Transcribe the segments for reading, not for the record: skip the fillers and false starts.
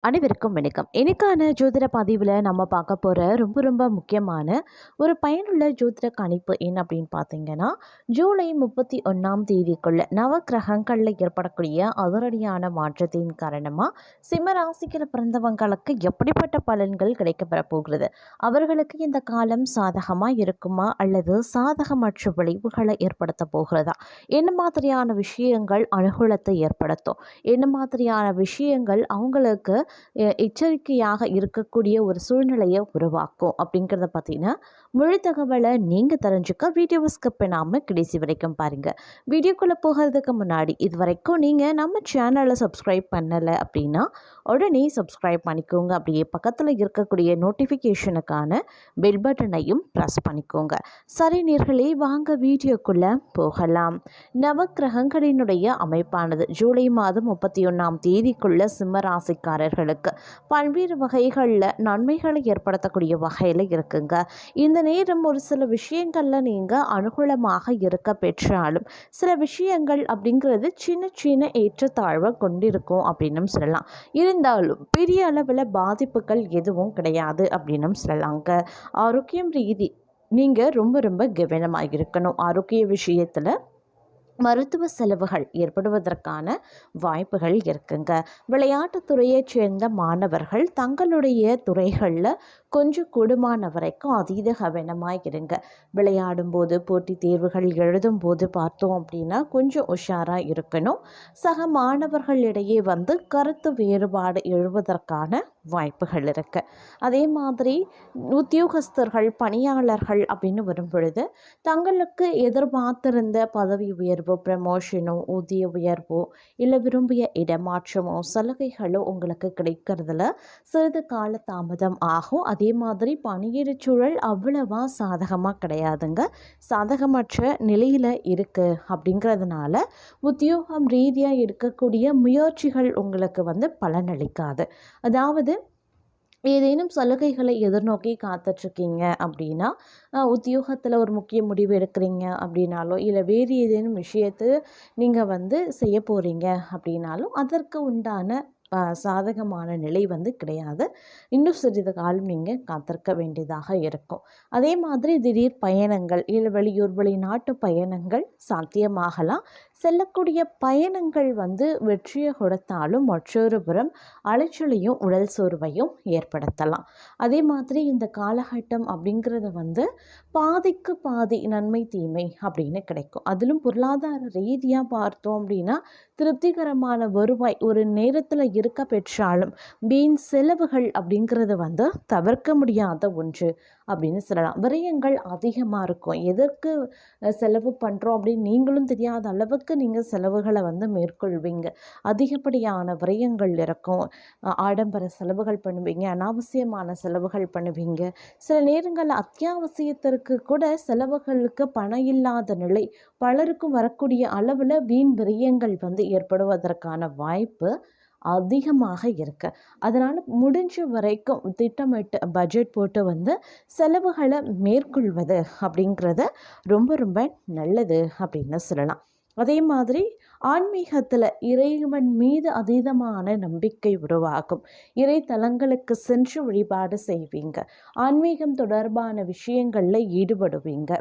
அனைவருக்கும் வணக்கம். இன்னைக்கான ஜோதிட பதிவில் நம்ம பார்க்க போகிற ரொம்ப முக்கியமான ஒரு பயனுள்ள ஜோதிட கணிப்பு என்ன அப்படின்னு பார்த்தீங்கன்னா, ஜூலை 31ஆம் தேதிக்குள்ள நவக்கிரகங்களில் ஏற்படக்கூடிய அதிரடியான மாற்றத்தின் காரணமாக சிம்ம ராசியில் பிறந்தவங்களுக்கு எப்படிப்பட்ட பலன்கள் கிடைக்கப்பெற போகிறது, அவர்களுக்கு இந்த காலம் சாதகமாக இருக்குமா அல்லது சாதகமற்ற விளைவுகளை ஏற்படுத்த போகிறதா, என்ன மாதிரியான விஷயங்கள் அனுகூலத்தை ஏற்படுத்தும், என்ன மாதிரியான விஷயங்கள் அவங்களுக்கு எச்சரிக்கையாக இருக்கக்கூடிய ஒரு சூழ்நிலையை உருவாக்கும் அப்படிங்கிறத பார்த்தீங்கன்னா முழு தகவலை நீங்கள் தெரிஞ்சுக்க வீடியோவை ஸ்கிப் பண்ணாமல் கடைசி வரைக்கும் பாருங்கள். வீடியோக்குள்ளே போகிறதுக்கு முன்னாடி இது வரைக்கும் நீங்கள் நம்ம சேனலை சப்ஸ்கிரைப் பண்ணலை அப்படின்னா உடனே சப்ஸ்கிரைப் பண்ணிக்கோங்க. அப்படியே பக்கத்தில் இருக்கக்கூடிய நோட்டிஃபிகேஷனுக்கான பெல் பட்டனையும் ப்ரெஸ் பண்ணிக்கோங்க. சரி நேர்களே, வாங்க வீடியோக்குள்ளே போகலாம். நவக்கிரகங்களினுடைய அமைப்பானது ஜூலை மாதம் 31ஆம் தேதிக்குள்ள சிம்ம ராசிக்காரர்களுக்கு பல்வேறு வகைகளில் நன்மைகளை ஏற்படுத்தக்கூடிய வகையில் இருக்குங்க. இந்த நேரம் ஒரு சில விஷயங்களில் நீங்கள் அனுகூலமாக இருக்க பெற்றாலும் சில விஷயங்கள் அப்படிங்கிறது சின்ன ஏற்றத்தாழ்வை கொண்டிருக்கும் அப்படின்னு சொல்லலாம். இருந்தாலும் பெரிய அளவில் பாதிப்புகள் எதுவும் கிடையாது அப்படின்னு சொல்லலாங்க. ஆரோக்கியம் ரீதி நீங்கள் ரொம்ப கவனமாக இருக்கணும். ஆரோக்கிய விஷயத்தில் மருத்துவ செலவுகள் ஏற்படுவதற்கான வாய்ப்புகள் இருக்குங்க. விளையாட்டுத்துறையைச் சேர்ந்த மாணவர்கள் தங்களுடைய துறைகளில் கொஞ்சம் கூடுமான வரைக்கும் அதீத கவனமாக இருங்க. விளையாடும்போது போட்டித் தேர்வுகள் எழுதும் போது பார்த்தோம் அப்படின்னா கொஞ்சம் உஷாராக இருக்கணும். சக மாணவர்களிடையே கருத்து வேறுபாடு எழுவதற்கான வாய்ப்புகள் இருக்குது. அதே மாதிரி உத்தியோகஸ்தர்கள் பணியாளர்கள் அப்படின்னு வரும் பொழுது தங்களுக்கு எதிர்பார்த்திருந்த பதவி உயர்வு, ப்ரமோஷனோ, ஊதிய உயர்வோ, இல்லை விரும்பிய இடமாற்றமோ, சலுகைகளோ உங்களுக்கு கிடைக்கிறதுல சிறிது கால தாமதம் ஆகும். அதே மாதிரி பணியிட சூழல் அவ்வளவா சாதகமாக கிடையாதுங்க, சாதகமற்ற நிலையில் இருக்குது. அப்படிங்கிறதுனால உத்தியோகம் ரீதியாக எடுக்கக்கூடிய முயற்சிகள் உங்களுக்கு பலனளிக்காது. அதாவது ஏதேனும் சலுகைகளை எதிர்நோக்கி காத்துட்ருக்கீங்க அப்படின்னா, உத்தியோகத்தில் ஒரு முக்கிய முடிவு எடுக்கிறீங்க அப்படின்னாலோ, இல்லை வேறு ஏதேனும் விஷயத்தை நீங்கள் செய்ய போகிறீங்க அப்படின்னாலும் அதற்கு உண்டான சாதகமான நிலை கிடையாது. இன்னும் சிறிது காலம் நீங்கள் காத்திருக்க வேண்டியதாக இருக்கும். அதே மாதிரி திடீர் பயணங்கள், இல்லை வெளியூர் வெளிநாட்டு பயணங்கள் சாத்தியமாகலாம். செல்லக்கூடிய பயணங்கள் வெற்றியை கொடுத்தாலும் மற்றொரு புறம் அலைச்சலையும் உடல் சோர்வையும் ஏற்படுத்தலாம். அதே மாதிரி இந்த காலகட்டம் அப்படிங்கிறது பாதிக்கு பாதி நன்மை தீமை அப்படின்னு கிடைக்கும். அதிலும் பொருளாதார ரீதியாக பார்த்தோம் அப்படின்னா திருப்திகரமான வருவாய் ஒரு நேரத்தில் இருக்க பெற்றாலும் வீண் செலவுகள் அப்படிங்கிறது தவிர்க்க முடியாத ஒன்று அப்படின்னு சொல்லலாம். விரயங்கள் அதிகமாக இருக்கும். எதற்கு செலவு பண்ணுறோம் அப்படின்னு நீங்களும் தெரியாத அளவுக்கு நீங்கள் செலவுகளை மேற்கொள்வீங்க. அதிகப்படியான விரயங்கள் இருக்கும். ஆடம்பர செலவுகள் பண்ணுவீங்க, அனாவசியமான செலவுகள் பண்ணுவீங்க. சில நேரங்கள் அத்தியாவசியத்திற்கு கூட செலவுகளுக்கு பணம் இல்லாத நிலை பலருக்கும் வரக்கூடிய அளவில் வீண் விரயங்கள் ஏற்படுவதற்கான வாய்ப்பு அதிகமாக இருக்குது. அதனால் முடிஞ்ச வரைக்கும் திட்டமிட்டு பட்ஜெட் போட்டு செலவுகளை மேற்கொள்வது அப்படிங்கிறது ரொம்ப நல்லது அப்படின்னு சொல்லலாம். அதே மாதிரி ஆன்மீகத்தில் இறைவன் மீது அதீதமான நம்பிக்கை உருவாகும். இறை தலங்களுக்கு சென்று வழிபாடு செய்வீங்க. ஆன்மீகம் தொடர்பான விஷயங்களில் ஈடுபடுவீங்க.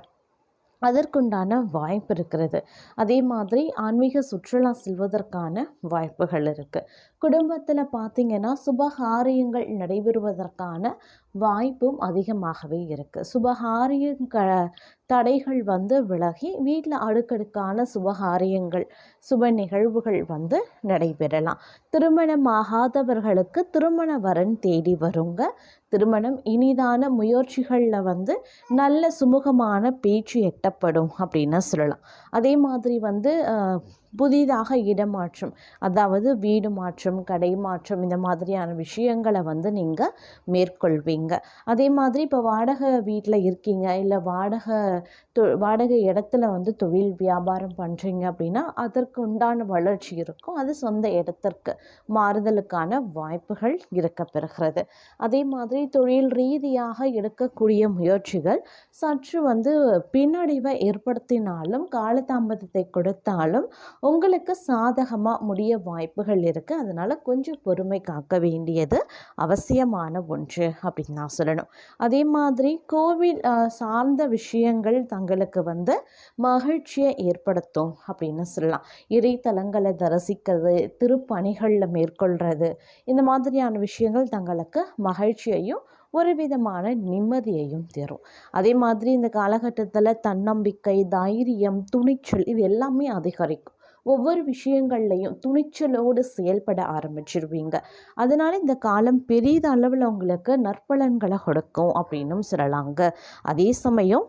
அதற்குண்டான வாய்ப்பு இருக்கிறது. அதே மாதிரி ஆன்மீக சுற்றுலா செல்வதற்கான வாய்ப்புகள் இருக்குது. குடும்பத்தில் பார்த்திங்கன்னா சுபகாரியங்கள் நடைபெறுவதற்கான வாய்ப்பும் அதிகமாகவே இருக்குது. தடைகள் விலகி வீட்டில் அடுக்கடுக்கான சுபகாரியங்கள் சுப நிகழ்வுகள் நடைபெறலாம். திருமணமாகாதவர்களுக்கு திருமண வரன் தேடி வருங்க. திருமணம் இனிதான முயற்சிகளில் நல்ல சுமூகமான பேச்சு எட்டப்படும் அப்படின்னு சொல்லலாம். அதே மாதிரி புதிதாக இடமாற்றம், அதாவது வீடு மாற்றம், கடை மாற்றம், இந்த மாதிரியான விஷயங்களை நீங்கள் மேற்கொள்வீங்க. அதே மாதிரி இப்போ வாடகை வீட்டில் இருக்கீங்க, இல்லை வாடகை இடத்துல தொழில் வியாபாரம் பண்ணுறீங்க அப்படின்னா அதற்கு உண்டான வளர்ச்சி இருக்கும். அது சொந்த இடத்திற்கு மாறுதலுக்கான வாய்ப்புகள் இருக்க பெறுகிறது. அதே மாதிரி தொழில் ரீதியாக எடுக்கக்கூடிய முயற்சிகள் சற்று பின்னடைவை ஏற்படுத்தினாலும் காலதாமதத்தை கொடுத்தாலும் உங்களுக்கு சாதகமாக முடிய வாய்ப்புகள் இருக்குது. அதனால் கொஞ்சம் பொறுமை காக்க வேண்டியது அவசியமான ஒன்று அப்படின்னு நான் சொல்லணும். அதே மாதிரி கோவில் சார்ந்த விஷயங்கள் தங்களுக்கு மகிழ்ச்சியை ஏற்படுத்தும் அப்படின்னு சொல்லலாம். இறைத்தலங்களை தரிசிக்கிறது, திருப்பணிகளில் மேற்கொள்கிறது, இந்த மாதிரியான விஷயங்கள் தங்களுக்கு மகிழ்ச்சியையும் ஒரு விதமான நிம்மதியையும் தரும். அதே மாதிரி இந்த காலகட்டத்தில் தன்னம்பிக்கை, தைரியம், துணிச்சல் இது எல்லாமே அதிகரிக்கும். ஒவ்வொரு விஷயங்கள்லையும் துணிச்சலோடு செயல்பட ஆரம்பிச்சிருவீங்க. அதனால இந்த காலம் பெரிதளவில் உங்களுக்கு நற்பலன்களை கொடுக்கும் அப்படின்னும் சொல்லலாங்க. அதே சமயம்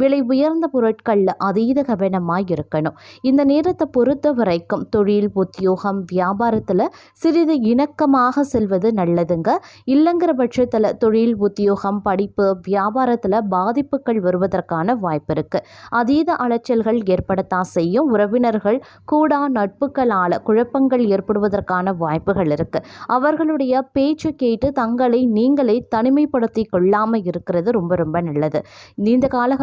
விலை உயர்ந்த பொருட்களில் அதீத கவனமாக இருக்கணும். இந்த நேரத்தை பொறுத்த வரைக்கும் தொழில், உத்தியோகம், வியாபாரத்தில் சிறிது இணக்கமாக செல்வது நல்லதுங்க. இல்லைங்கிற பட்சத்தில் தொழில், உத்தியோகம், படிப்பு, வியாபாரத்தில் பாதிப்புகள் வருவதற்கான வாய்ப்பு இருக்குது. அதீத அலைச்சல்கள் ஏற்படத்தான் செய்யும். உறவினர்கள் கூடா நட்புகளால் குழப்பங்கள் ஏற்படுவதற்கான வாய்ப்புகள் இருக்குது. அவர்களுடைய பேச்சு கேட்டு தங்களை நீங்களே தனிமைப்படுத்தி கொள்ளாமல் இருக்கிறது ரொம்ப ரொம்ப நல்லது. இந்த காலகட்டத்தில்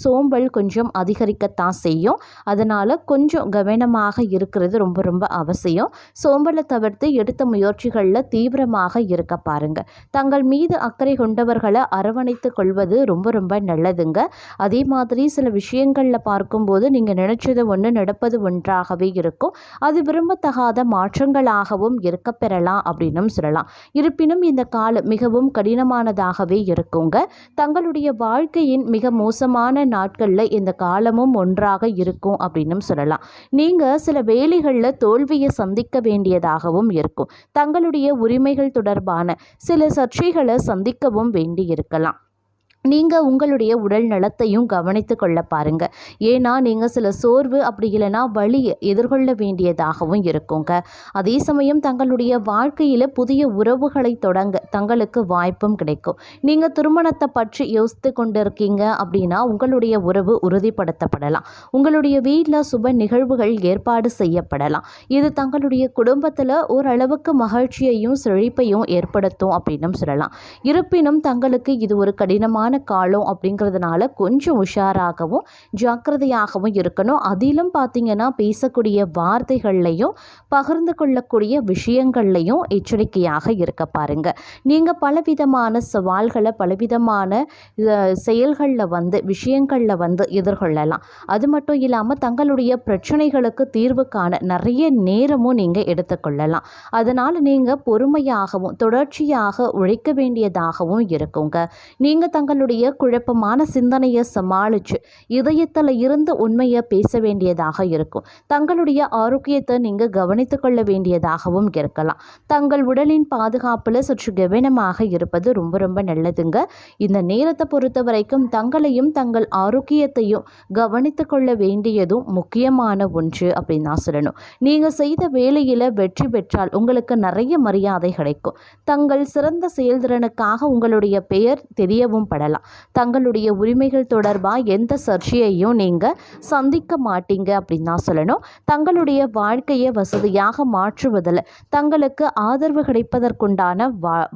சோம்பல் கொஞ்சம் அதிகரிக்கத்தான் செய்யும். அதனால் கொஞ்சம் கவனமாக இருக்கிறது ரொம்ப ரொம்ப அவசியம். சோம்பலை தவிர்த்து எடுத்த முயற்சிகளில் தீவிரமாக இருக்க பாருங்க. தங்கள் மீது அக்கறை கொண்டவர்களை அரவணைத்து கொள்வது ரொம்ப ரொம்ப நல்லதுங்க. அதே மாதிரி சில விஷயங்களில் பார்க்கும்போது நீங்கள் நினைச்சது ஒன்று நடப்பது ஒன்றாகவே இருக்கும். அது விரும்பத்தகாத மாற்றங்களாகவும் இருக்க பெறலாம் அப்படின்னும் சொல்லலாம். இருப்பினும் இந்த காலம் மிகவும் கடினமானதாகவே இருக்குங்க. தங்களுடைய வாழ்க்கையின் மிக மோசமான நாட்களில் இந்த காலமும் ஒன்றாக இருக்கும் அப்படின்னும் சொல்லலாம். நீங்கள் சில வேளைகளில் தோல்வியை சந்திக்க வேண்டியதாகவும் இருக்கும். தங்களுடைய உரிமைகள் தொடர்பான சில சர்ச்சைகளை சந்திக்கவும் வேண்டி இருக்கலாம். நீங்கள் உங்களுடைய உடல் நலத்தையும் கவனித்து கொள்ள பாருங்கள். ஏன்னா நீங்கள் சில சோர்வு அப்படி இல்லைன்னா வலியை எதிர்கொள்ள வேண்டியதாகவும் இருக்குங்க. அதே சமயம் தங்களுடைய வாழ்க்கையில் புதிய உறவுகளை தொடங்க தங்களுக்கு வாய்ப்பும் கிடைக்கும். நீங்கள் திருமணத்தை பற்றி யோசித்து கொண்டிருக்கீங்க அப்படின்னா உங்களுடைய உறவு உறுதிப்படுத்தப்படலாம். உங்களுடைய வீட்டில் சுப நிகழ்வுகள் ஏற்பாடு செய்யப்படலாம். இது தங்களுடைய குடும்பத்தில் ஓரளவுக்கு மகிழ்ச்சியையும் செழிப்பையும் ஏற்படுத்தும் அப்படின்னும் சொல்லலாம். இருப்பினும் தங்களுக்கு இது ஒரு கடினமான காலம் அப்படிங்கிறதுனால கொஞ்சம் உஷாராகவும் ஜாக்கிரதையாகவும் இருக்கணும். அதிலும் பார்த்தீங்கன்னா பேசக்கூடிய வார்த்தைகள்லையும் பகிர்ந்து கொள்ளக்கூடிய விஷயங்கள்லையும் எச்சரிக்கையாக இருக்க பாருங்க. நீங்கள் பலவிதமான சவால்களை பலவிதமான செயல்களில் விஷயங்களில் எதிர்கொள்ளலாம். அது மட்டும் இல்லாமல் தங்களுடைய பிரச்சனைகளுக்கு தீர்வு காண நிறைய நேரமும் நீங்கள் எடுத்துக்கொள்ளலாம். அதனால் நீங்கள் பொறுமையாகவும் தொடர்ச்சியாக உழைக்க வேண்டியதாகவும் இருக்குங்க. நீங்கள் தங்களுடைய குழப்பமான சிந்தனையை சமாளித்து இதயத்தில் இருந்து உண்மையை பேச வேண்டியதாக இருக்கும். தங்களுடைய ஆரோக்கியத்தை நீங்கள் கவனித்து கொள்ள வேண்டியதாகவும் இருக்கலாம். தங்கள் உடலின் பாதுகாப்பில் சற்று கவனமாக இருப்பது ரொம்ப ரொம்ப நல்லதுங்க. இந்த நேரத்தை பொறுத்த வரைக்கும் தங்களையும் தங்கள் ஆரோக்கியத்தையும் கவனித்து கொள்ள வேண்டியதும் முக்கியமான ஒன்று அப்படின்னு நான் சொல்லணும். நீங்கள் செய்த வேலையில் வெற்றி பெற்றால் உங்களுக்கு நிறைய மரியாதை கிடைக்கும். தங்கள் சிறந்த செயல்திறனுக்காக உங்களுடைய பெயர் தெரியவும் படலாம். தங்களுடைய உரிமைகள் தொடர்பாக எந்த சர்ச்சையையும் நீங்கள் சந்திக்க மாட்டீங்க அப்படின்னு தான் சொல்லணும். தங்களுடைய வாழ்க்கையை வசதியாக மாற்றுவதில் தங்களுக்கு ஆதரவு கிடைப்பதற்குண்டான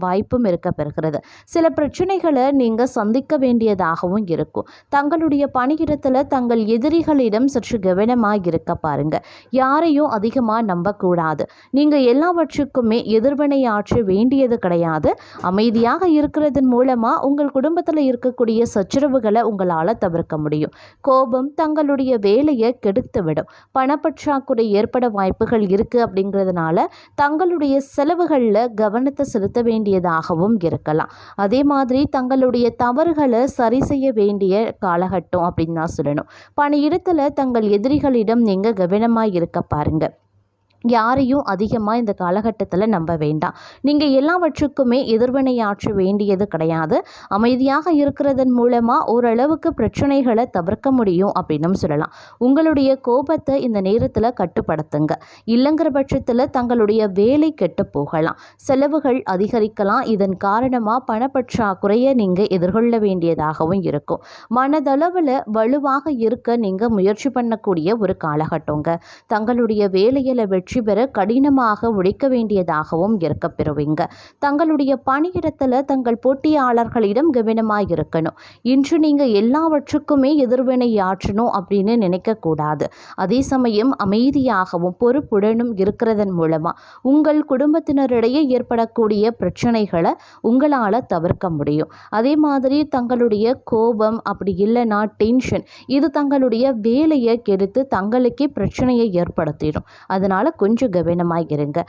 வாய்ப்பும் இருக்க பெறுகிறது. சில பிரச்சனைகளை நீங்கள் சந்திக்க வேண்டியதாகவும் இருக்கும். தங்களுடைய பணியிடத்தில் தங்கள் எதிரிகளிடம் சற்று கவனமாக இருக்க பாருங்க. யாரையும் அதிகமாக நம்பக்கூடாது. நீங்கள் எல்லாவற்றுக்குமே எதிர்வினையாற்ற வேண்டியது கிடையாது. அமைதியாக இருக்கிறதன் மூலமாக உங்கள் குடும்பத்தில் இருக்கக்கூடிய சச்சரவுகளை உங்களால் தவிர்க்க முடியும். கோபம் தங்களுடைய வேலையை கெடுத்துவிடும். பணப்பற்றாக்குறை ஏற்பட வாய்ப்புகள் இருக்குது. அப்படிங்கிறதுனால தங்களுடைய செலவுகளில் கவனத்தை செலுத்த வேண்டியதாகவும் இருக்கலாம். அதே மாதிரி தங்களுடைய தவறுகளை சரி செய்ய வேண்டிய காலகட்டம் அப்படின்னு தான் சொல்லணும். பணியிடத்தில் தங்கள் எதிரிகளிடம் நீங்கள் கவனமாக இருக்க பாருங்க. யாரையும் அதிகமாக இந்த காலகட்டத்தில் நம்ப வேண்டாம். நீங்கள் எல்லாவற்றுக்குமே எதிர்வினையாற்ற வேண்டியது கிடையாது. அமைதியாக இருக்கிறதன் மூலமாக ஓரளவுக்கு பிரச்சனைகளை தவிர்க்க முடியும் அப்படின்னும் சொல்லலாம். உங்களுடைய கோபத்தை இந்த நேரத்தில் கட்டுப்படுத்துங்க. இல்லைங்கிற பட்சத்தில் தங்களுடைய வேலை கெட்டு போகலாம். செலவுகள் அதிகரிக்கலாம். இதன் காரணமாக பணப்பற்றாக்குறையை நீங்கள் எதிர்கொள்ள வேண்டியதாகவும் இருக்கும். மனதளவில் வலுவாக இருக்க நீங்கள் முயற்சி பண்ணக்கூடிய ஒரு காலகட்டங்க. தங்களுடைய வேலையில் வெற்றி வெற்றி பெற கடினமாக உழைக்க வேண்டியதாகவும் இருக்க பெறுவீங்க. தங்களுடைய பணியிடத்தில் தங்கள் போட்டியாளர்களிடம் கவனமாக இருக்கணும். இன்று நீங்கள் எல்லாவற்றுக்குமே எதிர்வினையாற்றணும் அப்படின்னு நினைக்கக்கூடாது. அதே சமயம் அமைதியாகவும் பொறுப்புடனும் இருக்கிறதன் மூலமாக உங்கள் குடும்பத்தினரிடையே ஏற்படக்கூடிய பிரச்சனைகளை உங்களால் தவிர்க்க முடியும். அதே மாதிரி தங்களுடைய கோபம் அப்படி இல்லைன்னா டென்ஷன் இது தங்களுடைய வேலையை கெடுத்து தங்களுக்கே பிரச்சனையை ஏற்படுத்திடும். அதனால் கொஞ்சம் கவனமாக இருங்க.